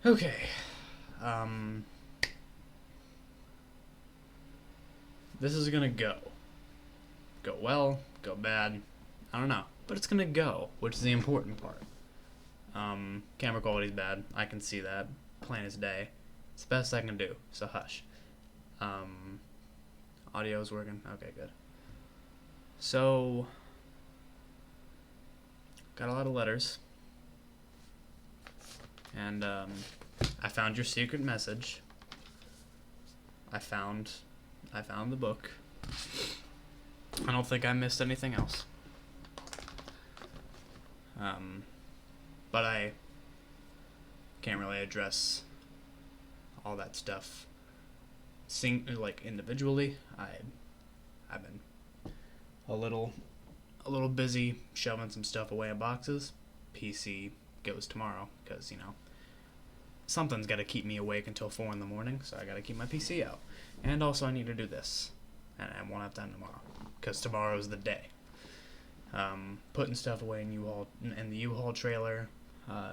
Okay. Um, this is gonna go. Go well, go bad. I don't know. But it's gonna go, which is the important part. Camera quality's bad. I can see that. Plain as day. It's the best I can do, so hush. Um, Audio's working. Okay, good. So, got a lot of letters. And, I found your secret message. I found I found the book. I don't think I missed anything else. Um, but I can't really address all that stuff like individually. I've been a little a little busy shoving some stuff away in boxes. PC goes tomorrow because something's got to keep me awake until 4 in the morning, so I got to keep my PC out. And also I need to do this, and I won't have time tomorrow because tomorrow's the day. Putting stuff away in the U-Haul trailer,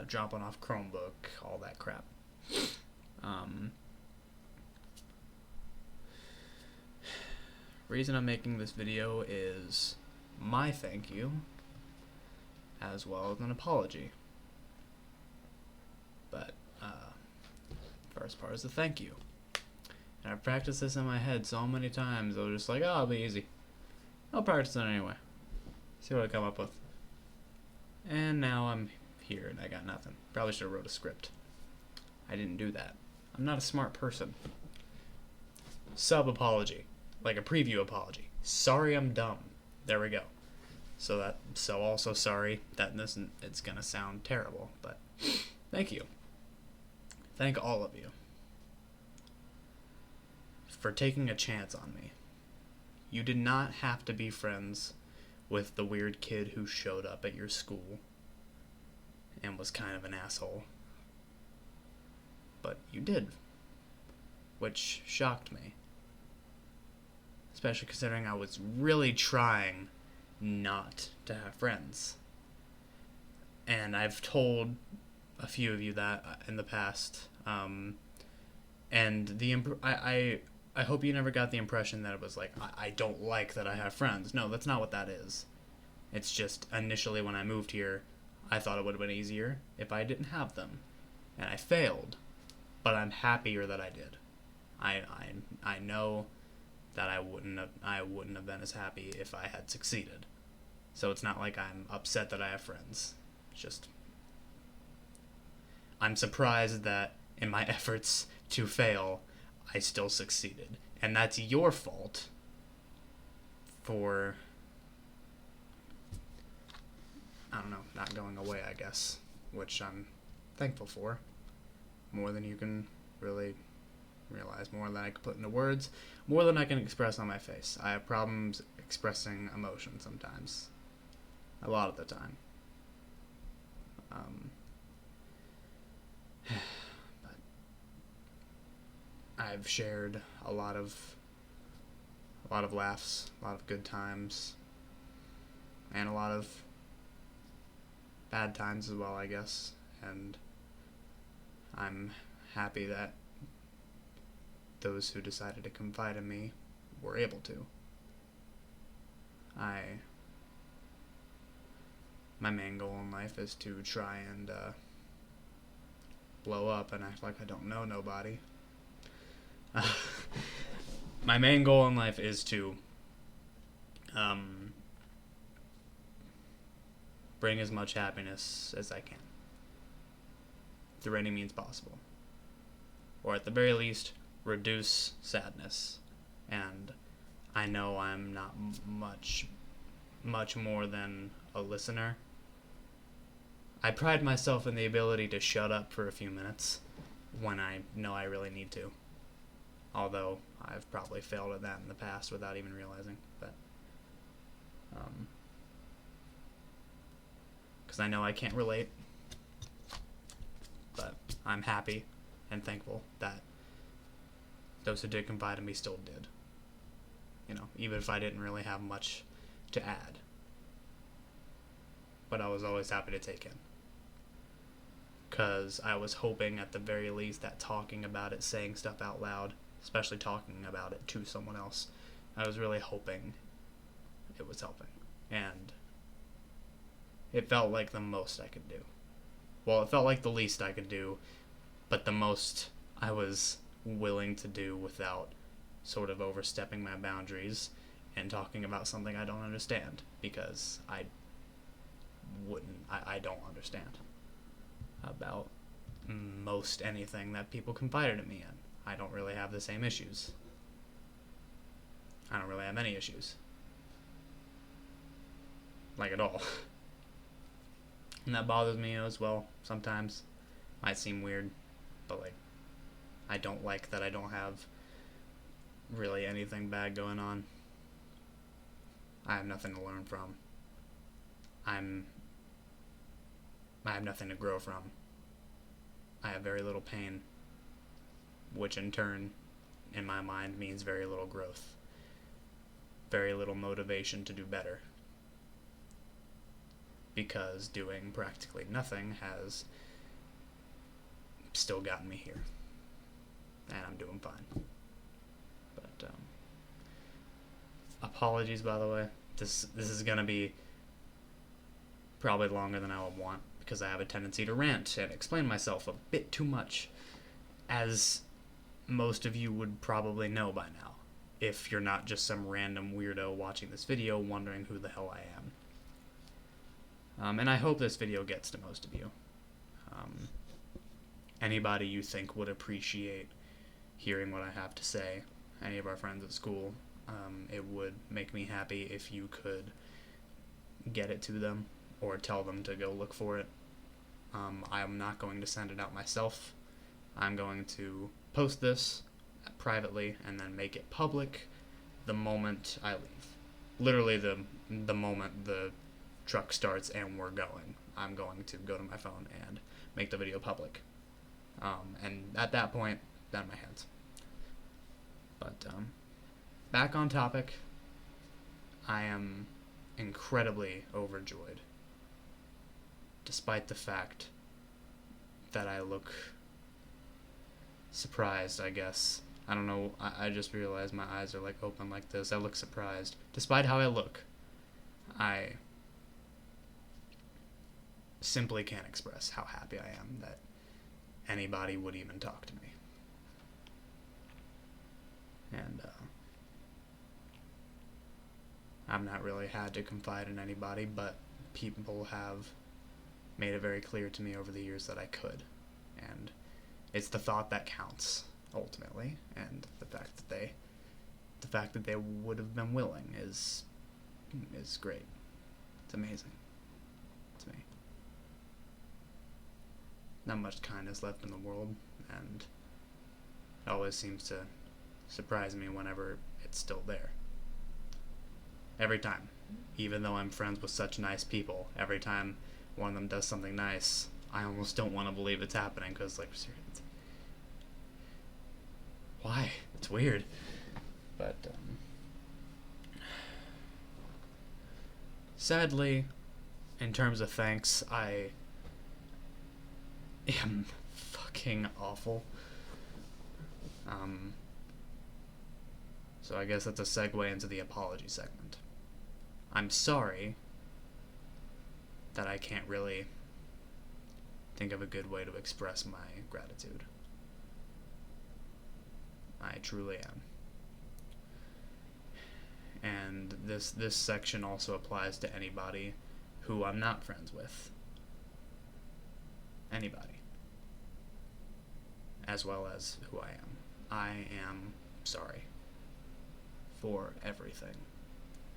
dropping off Chromebook, all that crap. Um, Reason I'm making this video is my thank you, as well as an apology. But first part is the thank you. And I've practiced this in my head so many times, I was just like, oh, it'll be easy. I'll practice it anyway. See what I come up with. And now I'm here and I got nothing. Probably should have wrote a script. I didn't do that. I'm not a smart person. Sub apology. Like a preview apology. Sorry I'm dumb. There we go. So also sorry that it's gonna sound terrible, but thank you. Thank all of you for taking a chance on me. You did not have to be friends with the weird kid who showed up at your school and was kind of an asshole. But you did, which shocked me. Especially considering I was really trying not to have friends. And I've told a few of you that in the past. And I hope you never got the impression that it was like, I don't like that I have friends. No, that's not what that is. It's just initially when I moved here, I thought it would have been easier if I didn't have them. And I failed, but I'm happier that I did. I know that I wouldn't have been as happy if I had succeeded. So it's not like I'm upset that I have friends. It's just I'm surprised that in my efforts to fail, I still succeeded. And that's your fault for, I don't know, not going away, I guess, which I'm thankful for. More than you can really realize, more than I can put into words, more than I can express on my face. I have problems expressing emotion sometimes. A lot of the time. But I've shared a lot of laughs, a lot of good times, and a lot of bad times as well, I guess. And I'm happy that those who decided to confide in me were able to. My main goal in life is to try and blow up and act like I don't know nobody. My main goal in life is to bring as much happiness as I can through any means possible, or at the very least reduce sadness. And I know I'm not much more than a listener. I pride myself in the ability to shut up for a few minutes when I know I really need to. Although I've probably failed at that in the past without even realizing. But because I know I can't relate. But I'm happy and thankful that those who did confide in me still did. Even if I didn't really have much to add. But I was always happy to take in. because I was hoping at the very least that talking about it, saying stuff out loud, especially talking about it to someone else, I was really hoping it was helping. And it felt like the most I could do. Well, it felt like the least I could do, but the most I was willing to do without sort of overstepping my boundaries and talking about something I don't understand, because I don't understand about most anything that people confided in me in. I don't really have the same issues. I don't really have any issues. Like, at all. And that bothers me as well sometimes. Might seem weird, but like, I don't like that I don't have really anything bad going on. I have nothing to learn from. I have nothing to grow from. I have very little pain, which in turn, in my mind, means very little growth. Very little motivation to do better. Because doing practically nothing has still gotten me here. And I'm doing fine. But, apologies, by the way. This is gonna be probably longer than I would want, because I have a tendency to rant and explain myself a bit too much, as most of you would probably know by now, if you're not just some random weirdo watching this video wondering who the hell I am. And I hope this video gets to most of you. Anybody you think would appreciate hearing what I have to say, any of our friends at school, it would make me happy if you could get it to them or tell them to go look for it. I'm not going to send it out myself. I'm going to post this privately and then make it public the moment I leave. Literally the moment the truck starts and we're going, I'm going to go to my phone and make the video public. And at that point, out of my hands. But back on topic, I am incredibly overjoyed, despite the fact that I look surprised, I guess. I don't know, I just realized my eyes are like open like this. I look surprised. Despite how I look, I simply can't express how happy I am that anybody would even talk to me. And I've not really had to confide in anybody, but people have made it very clear to me over the years that I could. And it's the thought that counts, ultimately, and the fact that they would have been willing is great. It's amazing to me. Not much kindness left in the world, and it always seems to surprise me whenever it's still there. Every time. Even though I'm friends with such nice people, every time one of them does something nice, I almost don't want to believe it's happening, because, like, why? It's weird. But, sadly, in terms of thanks, I am fucking awful. So I guess that's a segue into the apology segment. I'm sorry that I can't really think of a good way to express my gratitude. I truly am. And this section also applies to anybody who I'm not friends with. Anybody. As well as who I am. I am sorry for everything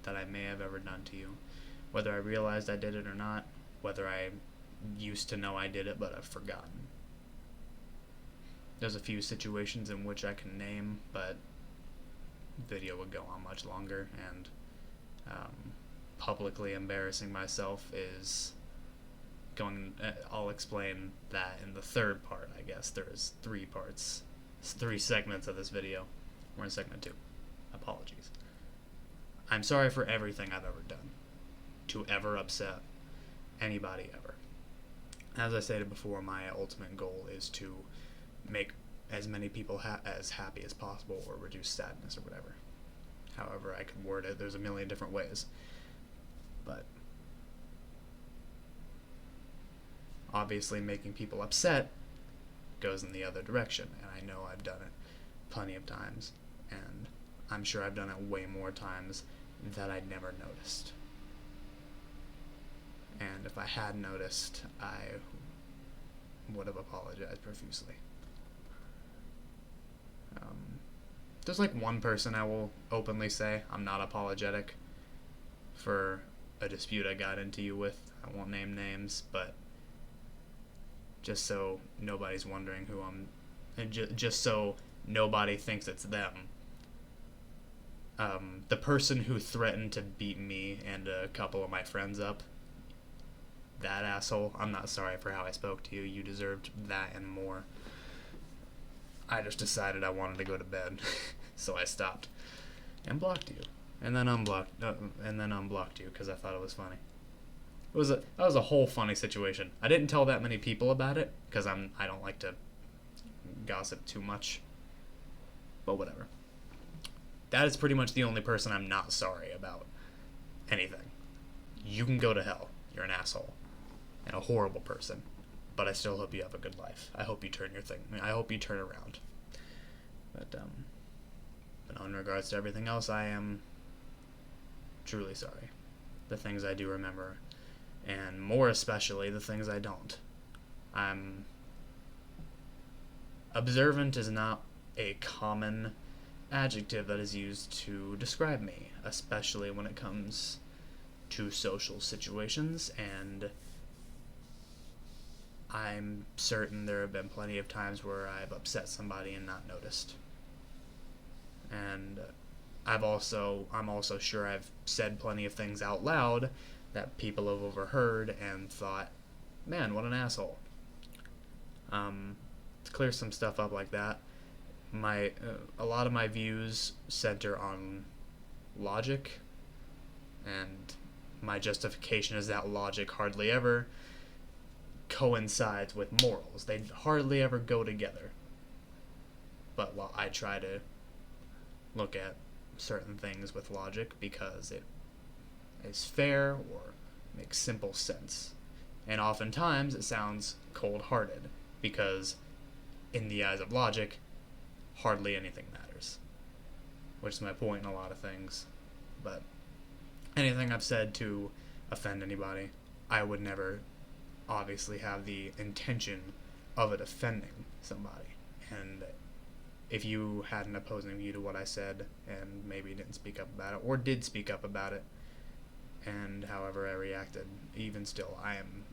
that I may have ever done to you. Whether I realized I did it or not, whether I used to know I did it but I've forgotten. There's a few situations in which I can name, but the video would go on much longer, and publicly embarrassing myself is going. I'll explain that in the third part, I guess. There's 3 parts. It's 3 segments of this video. We're in segment 2. Apologies. I'm sorry for everything I've ever done to ever upset anybody ever. As I stated before, my ultimate goal is to make as many people as happy as possible, or reduce sadness, or whatever. However I could word it, there's a million different ways. But obviously making people upset goes in the other direction, and I know I've done it plenty of times, and I'm sure I've done it way more times that I'd never noticed. And if I had noticed, I would have apologized profusely. There's like one person I will openly say I'm not apologetic for a dispute I got into you with. I won't name names, but just so nobody's wondering who I'm, and just so nobody thinks it's them. The person who threatened to beat me and a couple of my friends up, that asshole, I'm not sorry for how I spoke to you. You deserved that and more. I just decided I wanted to go to bed, so I stopped and blocked you, and then unblocked you because I thought it was funny. That was a whole funny situation. I didn't tell that many people about it because I don't like to gossip too much, but whatever. That is pretty much the only person I'm not sorry about anything. You can go to hell. You're an asshole and a horrible person, but I still hope you have a good life. I hope you turn around. But in regards to everything else, I am truly sorry. The things I do remember, and more especially the things I don't. Observant is not a common adjective that is used to describe me, especially when it comes to social situations, and I'm certain there have been plenty of times where I've upset somebody and not noticed. And I'm also sure I've said plenty of things out loud that people have overheard and thought, man, what an asshole. To clear some stuff up like that, a lot of my views center on logic, and my justification is that logic hardly ever coincides with morals. They hardly ever go together. But while I try to look at certain things with logic because it is fair or makes simple sense. And oftentimes it sounds cold-hearted because in the eyes of logic, hardly anything matters. Which is my point in a lot of things. But anything I've said to offend anybody, I would never obviously have the intention of it offending somebody. And if you had an opposing view to what I said and maybe didn't speak up about it, or did speak up about it, and however I reacted, even still, I am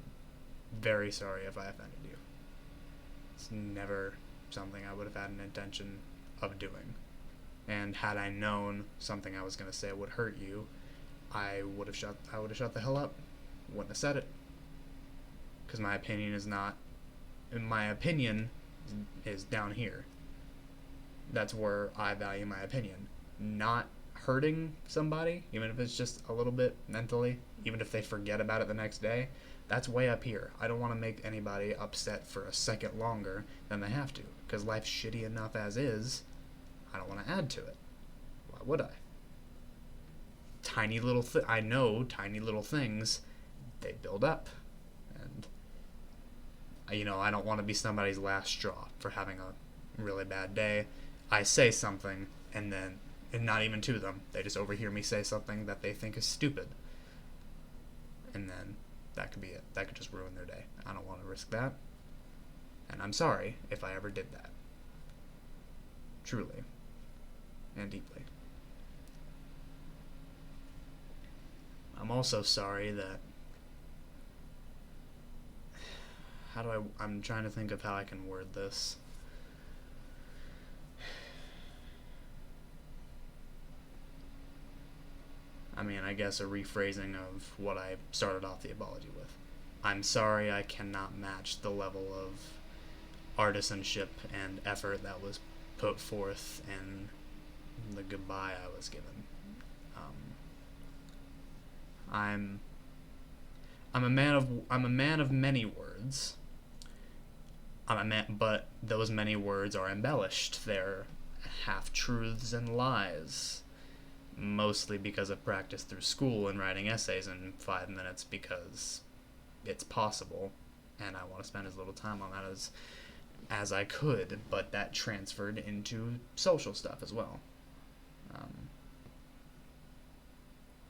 very sorry if I offended you. It's never something I would have had an intention of doing. And had I known something I was going to say would hurt you, I would have shut the hell up. Wouldn't have said it. Because my opinion is down here. That's where I value my opinion. Not hurting somebody, even if it's just a little bit mentally, even if they forget about it the next day, that's way up here. I don't want to make anybody upset for a second longer than they have to, because life's shitty enough as is. I don't want to add to it. Why would I? I know tiny little things, they build up. And, I don't want to be somebody's last straw for having a really bad day. I say something, and not even to them, they just overhear me say something that they think is stupid. And then that could be it. That could just ruin their day. I don't want to risk that. And I'm sorry if I ever did that. Truly. And deeply. I'm also sorry that... I'm trying to think of how I can word this. I guess a rephrasing of what I started off the apology with. I'm sorry I cannot match the level of artisanship and effort that was put forth in the goodbye I was given. I'm a man of many words. But those many words are embellished. They're half truths and lies, mostly because of practice through school and writing essays in 5 minutes because it's possible, and I want to spend as little time on that as I could. But that transferred into social stuff as well.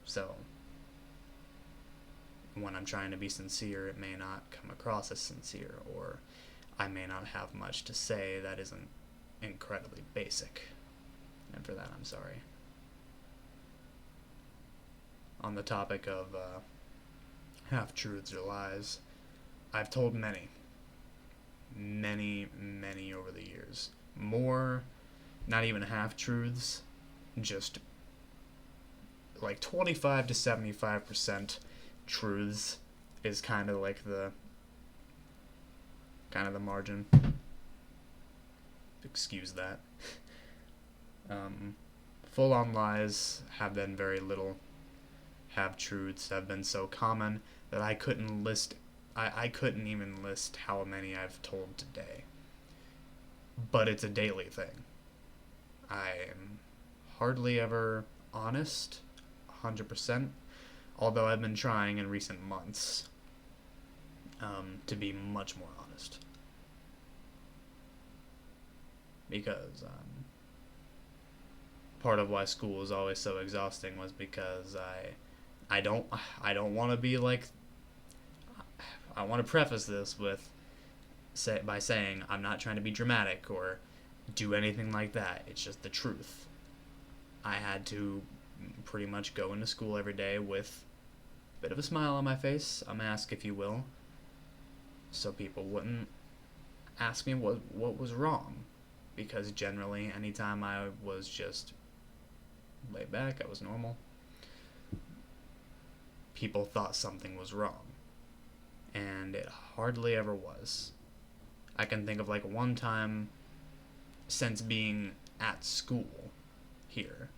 So when I'm trying to be sincere, it may not come across as sincere, or I may not have much to say that isn't incredibly basic. And for that, I'm sorry. On the topic of half-truths or lies, I've told many over the years. More, not even half-truths, just like 25 to 75% truths is kind of like the margin. Excuse that. Full-on lies have been very little. Half-truths have been so common that I couldn't even list how many I've told today. But it's a daily thing. I am hardly ever honest, 100%, although I've been trying in recent months to be much more honest. Because part of why school was always so exhausting was because I don't want to be like, I want to preface this by saying I'm not trying to be dramatic or do anything like that. It's just the truth. I had to pretty much go into school every day with a bit of a smile on my face, a mask if you will, so people wouldn't ask me what was wrong, because generally anytime I was just laid back, I was normal, people thought something was wrong, and it hardly ever was. I can think of like one time since being at school here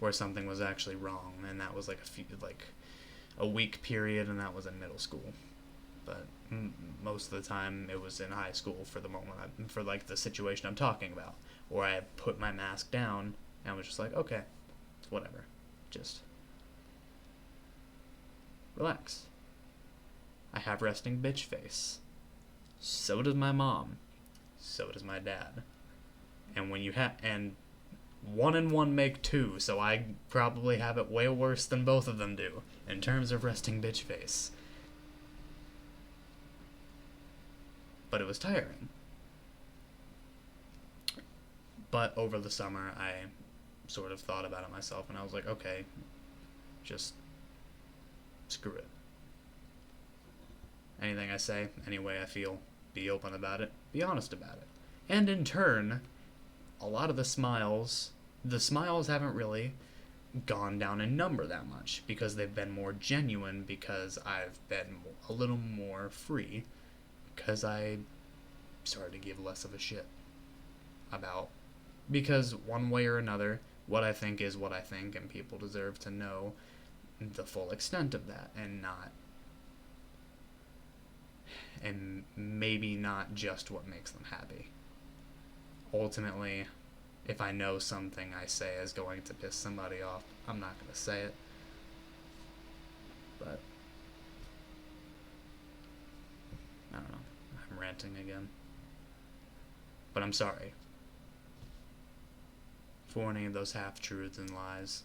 where something was actually wrong, and that was like a week period, and that was in middle school. But most of the time it was in high school for the moment, for like the situation I'm talking about, where I put my mask down and was just like, okay, whatever, just relax. I have resting bitch face. So does my mom. So does my dad. And when you and 1 and 1 make 2, so I probably have it way worse than both of them do in terms of resting bitch face. But it was tiring. But over the summer, I sort of thought about it myself, and I was like, okay, just screw it. Anything I say, any way I feel, be open about it, be honest about it. And in turn, a lot of the smiles haven't really gone down in number that much, because they've been more genuine, because I've been a little more free, because I started to give less of a shit about, because one way or another, what I think is what I think, and people deserve to know the full extent of that, and maybe not just what makes them happy. Ultimately, if I know something I say is going to piss somebody off, I'm not going to say it. But I don't know. I'm ranting again. But I'm sorry for any of those half-truths and lies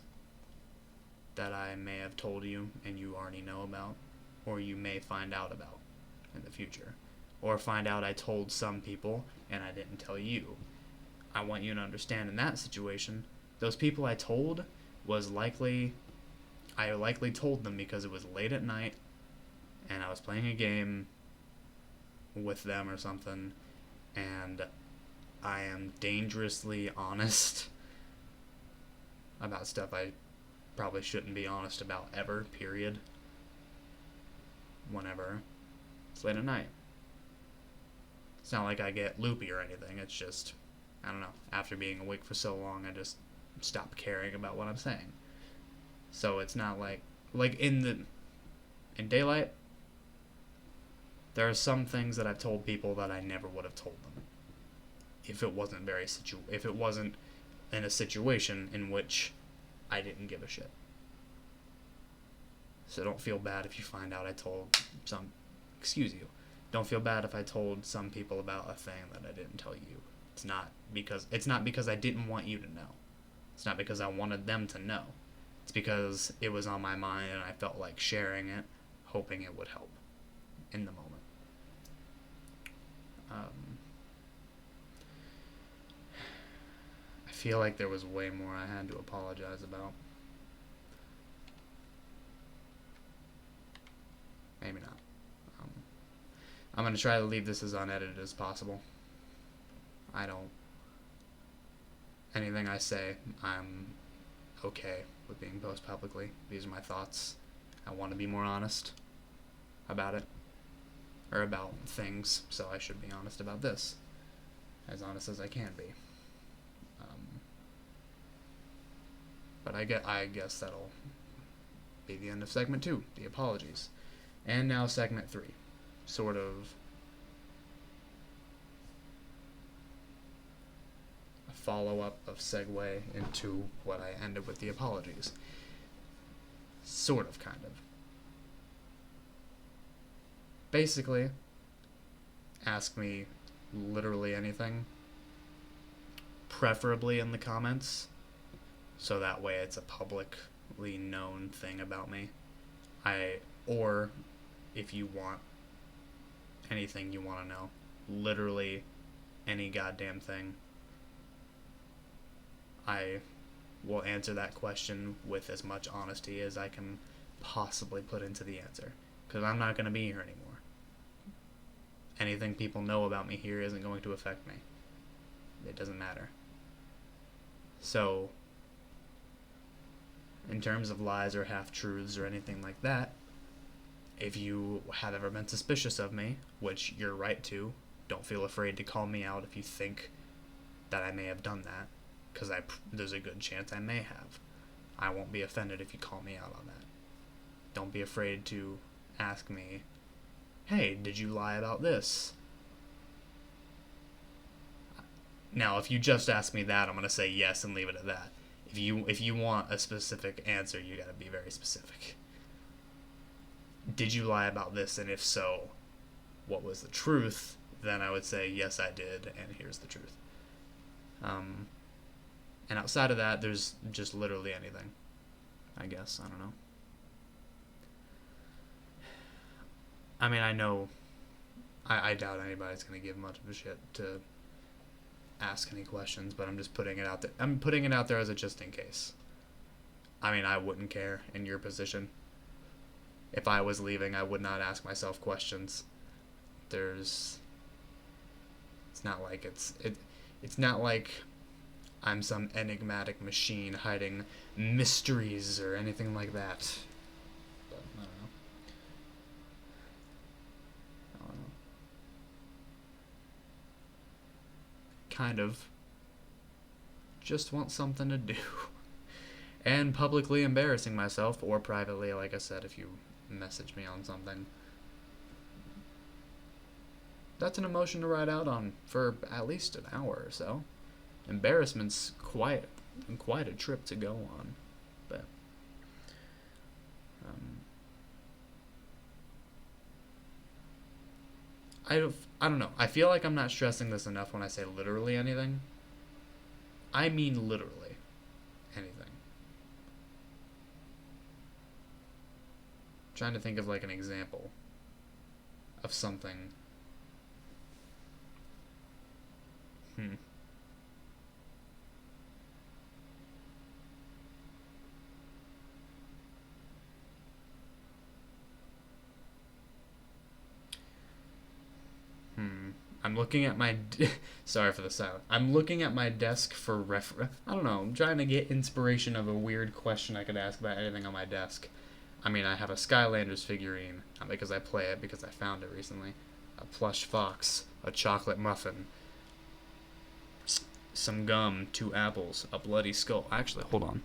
that I may have told you and you already know about, or you may find out about in the future, or find out I told some people and I didn't tell you. I want you to understand, in that situation, those people I told I likely told them because it was late at night and I was playing a game with them or something, and I am dangerously honest about stuff I probably shouldn't be honest about ever, period. Whenever it's late at night. It's not like I get loopy or anything, it's just, I don't know, after being awake for so long, I just stopped caring about what I'm saying. So it's not like in In daylight, there are some things that I've told people that I never would have told them if it wasn't if it wasn't in a situation in which I didn't give a shit. So don't feel bad if you find out I told some. Excuse you. Don't feel bad if I told some people about a thing that I didn't tell you. It's not because I didn't want you to know. It's not because I wanted them to know. It's because it was on my mind and I felt like sharing it, hoping it would help in the moment. I feel like there was way more I had to apologize about. Maybe not. I'm going to try to leave this as unedited as possible. Anything I say, I'm okay with being posted publicly. These are my thoughts. I want to be more honest about it. Or about things, so I should be honest about this. As honest as I can be. But I guess that'll be the end of segment 2, the apologies. And now segment 3. Sort of a follow-up of segue into what I ended with the apologies. Sort of, kind of. Basically, ask me literally anything, preferably in the comments, so that way it's a publicly known thing about me. Or if you want anything you want to know, literally any goddamn thing, I will answer that question with as much honesty as I can possibly put into the answer, because I'm not going to be here anymore. Anything people know about me here isn't going to affect me. It doesn't matter. So, in terms of lies or half-truths or anything like that, if you have ever been suspicious of me, which you're right to, don't feel afraid to call me out if you think that I may have done that, because there's a good chance I may have. I won't be offended if you call me out on that. Don't be afraid to ask me, hey, did you lie about this? Now, if you just ask me that, I'm going to say yes and leave it at that. If you want a specific answer, you got to be very specific. Did you lie about this? And if so, what was the truth? Then I would say, yes, I did, and here's the truth. And outside of that, there's just literally anything. I guess. I don't know. I mean, I know... I doubt anybody's going to give much of a shit to ask any questions, but I'm just putting it out there. I'm putting it out there as a just in case. I mean, I wouldn't care in your position. If I was leaving, I would not ask myself questions. It's not like it's not like I'm some enigmatic machine hiding mysteries or anything like that. But, I don't know. Kind of. Just want something to do. And publicly embarrassing myself, or privately, like I said, if you message me on something. That's an emotion to ride out on for at least an hour or so. Embarrassment's quite a trip to go on. But I don't know. I feel like I'm not stressing this enough when I say literally anything. I mean literally anything. I'm trying to think of like an example of something. I'm looking at my... Sorry for the silence. I'm looking at my desk for I don't know. I'm trying to get inspiration of a weird question I could ask about anything on my desk. I mean, I have a Skylanders figurine, not because I play it, because I found it recently. A plush fox, a chocolate muffin, some gum, 2 apples, a bloody skull. Actually, hold on.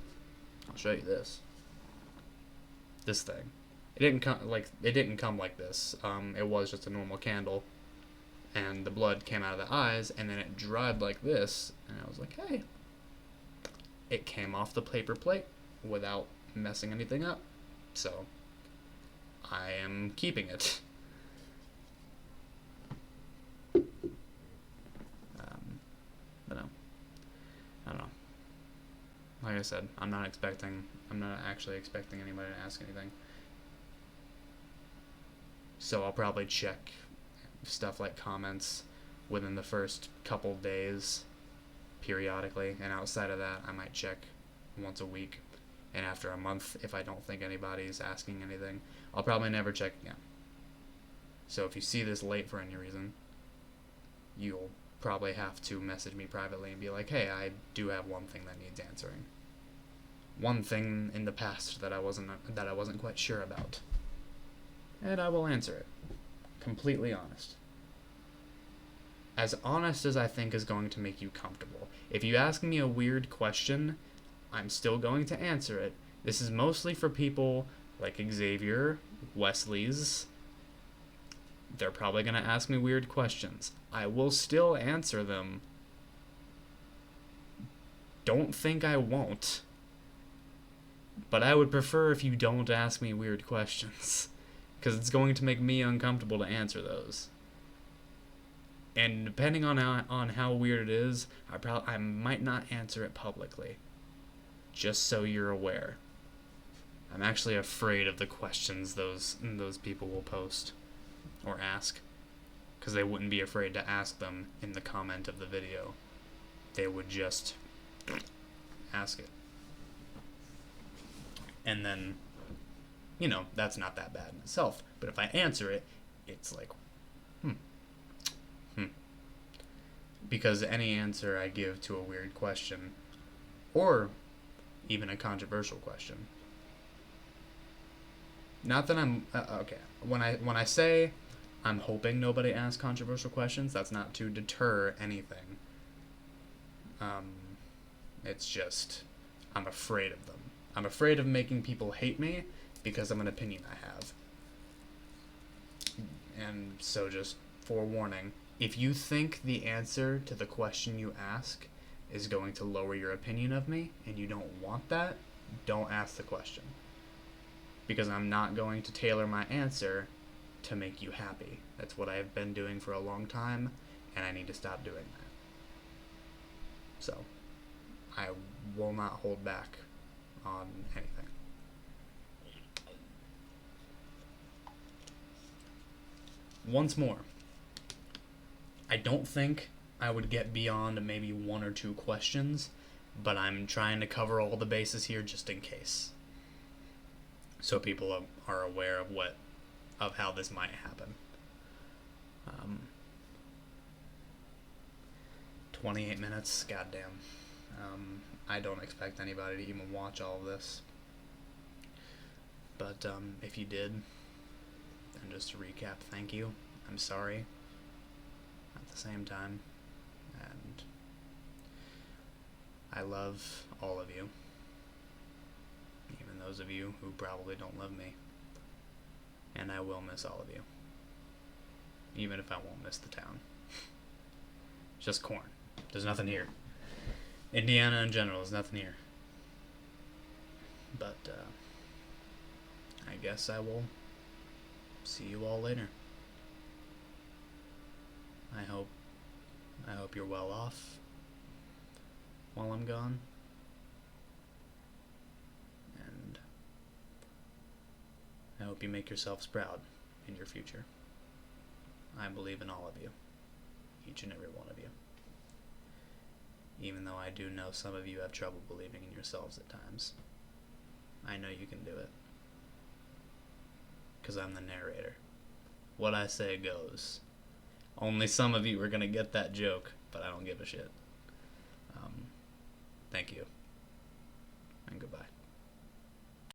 I'll show you this. This thing. it didn't come like this. It was just a normal candle, and the blood came out of the eyes, and then it dried like this, and I was like, hey, it came off the paper plate without messing anything up, so I am keeping it. But no, I don't know. Like I said, I'm not actually expecting anybody to ask anything. So I'll probably check stuff like comments within the first couple days periodically, and outside of that I might check once a week, and after a month, if I don't think anybody's asking anything, I'll probably never check again. So if you see this late for any reason, you'll probably have to message me privately and be like, hey, I do have one thing that needs answering. One thing in the past that I wasn't quite sure about. And I will answer it. Completely honest. As honest as I think is going to make you comfortable. If you ask me a weird question, I'm still going to answer it. This is mostly for people like Xavier, Wesley's. They're probably going to ask me weird questions. I will still answer them. Don't think I won't. But I would prefer if you don't ask me weird questions, because it's going to make me uncomfortable to answer those. And depending on how weird it is, I might not answer it publicly. Just so you're aware. I'm actually afraid of the questions those people will post or ask, because they wouldn't be afraid to ask them in the comment of the video. They would just ask it. And then, that's not that bad in itself. But if I answer it, it's like, Because any answer I give to a weird question, or even a controversial question, not that I'm, okay, when I say I'm hoping nobody asks controversial questions, that's not to deter anything. It's just, I'm afraid of them. I'm afraid of making people hate me because of an opinion I have. And so just forewarning, if you think the answer to the question you ask is going to lower your opinion of me and you don't want that, don't ask the question. Because I'm not going to tailor my answer to make you happy. That's what I've been doing for a long time, and I need to stop doing that. So, I will not hold back on anything. Once more, I don't think I would get beyond maybe one or two questions, but I'm trying to cover all the bases here just in case, so people are aware of how this might happen. 28 minutes, goddamn. I don't expect anybody to even watch all of this, but if you did, then just to recap, thank you. I'm sorry at the same time, and I love all of you, even those of you who probably don't love me, and I will miss all of you, even if I won't miss the town. Just corn. There's nothing here. Indiana in general, there's nothing here. But I guess I will see you all later. I hope you're well off while I'm gone. And I hope you make yourselves proud in your future. I believe in all of you. Each and every one of you. Even though I do know some of you have trouble believing in yourselves at times. I know you can do it. Because I'm the narrator. What I say goes. Only some of you are going to get that joke, but I don't give a shit. Thank you. And goodbye.